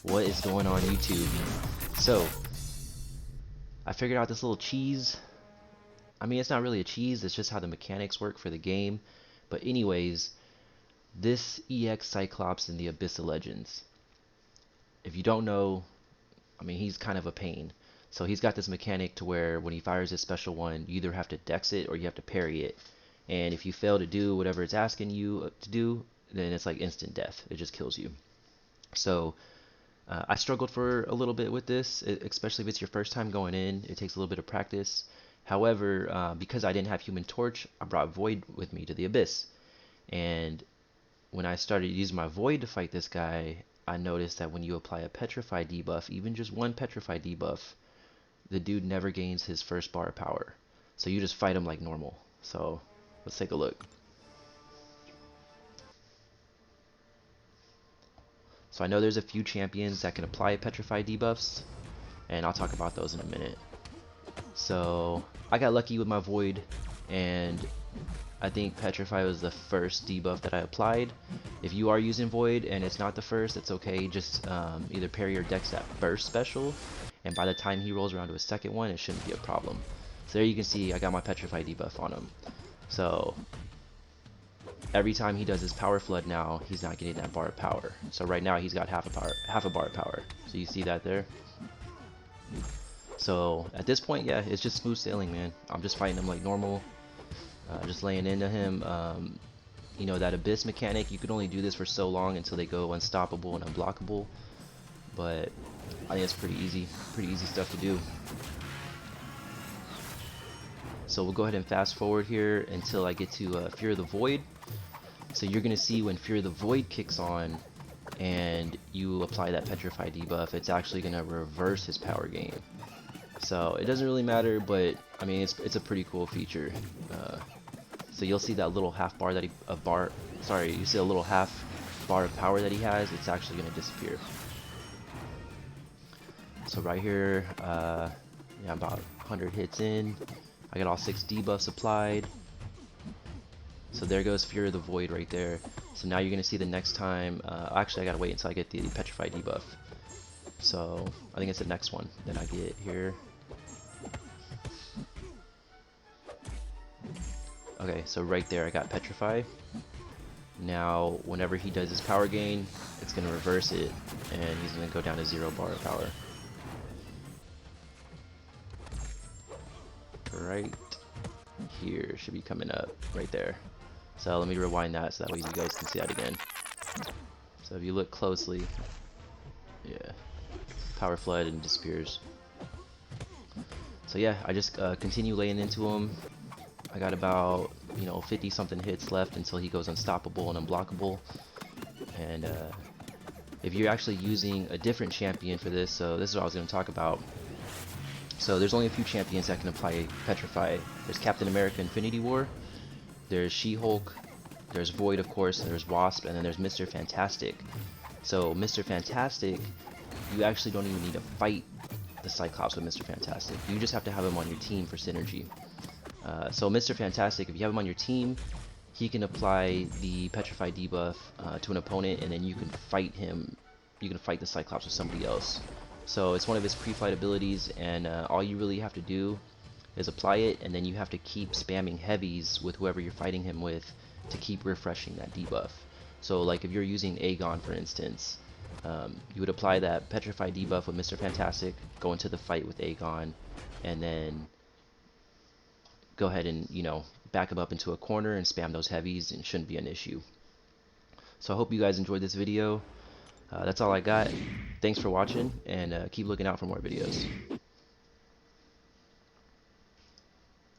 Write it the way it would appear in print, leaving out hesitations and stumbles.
What is going on YouTube? So, I figured out this little cheese. I mean, it's not really a cheese, it's just how the mechanics work for the game. But anyways, this EX Cyclops in the Abyss of Legends. If you don't know, I mean, he's kind of a pain. So he's got this mechanic to where when he fires his special one, you either have to dex it or you have to parry it. And if you fail to do whatever it's asking you to do, then it's like instant death. It just kills you. So I struggled for a little bit with this, especially if it's your first time going in. It takes a little bit of practice. However, because I didn't have Human Torch, I brought Void with me to the Abyss. And when I started using my Void to fight this guy, I noticed that when you apply a Petrify debuff, even just one Petrify debuff, the dude never gains his first bar of power. So you just fight him like normal. So let's take a look. So I know there's a few champions that can apply Petrify debuffs, and I'll talk about those in a minute. So I got lucky with my Void, and I think Petrify was the first debuff that I applied. If you are using Void and it's not the first, it's okay. Just either parry or dex that first special, and by the time he rolls around to a second one, it shouldn't be a problem. So there you can see I got my Petrify debuff on him. So every time he does his power flood now, he's not getting that bar of power. So right now he's got half a bar of power. So you see that there? So at this point, yeah, it's just smooth sailing, man. I'm just fighting him like normal, just laying into him. You know, that Abyss mechanic, you can only do this for so long until they go unstoppable and unblockable. But I think it's pretty easy stuff to do. So we'll go ahead and fast forward here until I get to Fear of the Void. So you're going to see when Fear of the Void kicks on and you apply that Petrify debuff, it's actually going to reverse his power gain. So it doesn't really matter, but I mean, it's a pretty cool feature. So you'll see that little half bar that you see a little half bar of power that he has, it's actually going to disappear. So right here, yeah, about 100 hits in. I got all 6 debuffs applied. So there goes Fear of the Void right there. So now you're going to see the next time, actually I gotta wait until I get the Petrify debuff. So I think it's the next one that I get here. Okay, so right there I got Petrify. Now whenever he does his power gain, it's going to reverse it and he's going to go down to 0 bar of power. Right here should be coming up right there. So let me rewind that so that way you guys can see that again. So if you look closely, yeah, power flood and disappears. So yeah, I just continue laying into him. I got about 50 something hits left until he goes unstoppable and unblockable. And if you're actually using a different champion for this, so this is what I was going to talk about. So there's only a few champions that can apply Petrify. There's Captain America Infinity War, there's She-Hulk, there's Void of course, there's Wasp, and then there's Mr. Fantastic. So Mr. Fantastic, you actually don't even need to fight the Cyclops with Mr. Fantastic. You just have to have him on your team for synergy. So Mr. Fantastic, if you have him on your team, he can apply the Petrify debuff to an opponent, and then you can fight him. You can fight the Cyclops with somebody else. So it's one of his pre-fight abilities, and all you really have to do is apply it, and then you have to keep spamming heavies with whoever you're fighting him with to keep refreshing that debuff. So like if you're using Aegon for instance, you would apply that Petrify debuff with Mr. Fantastic, go into the fight with Aegon, and then go ahead and back him up into a corner and spam those heavies, and it shouldn't be an issue. So I hope you guys enjoyed this video. That's all I got. Thanks for watching, and keep looking out for more videos.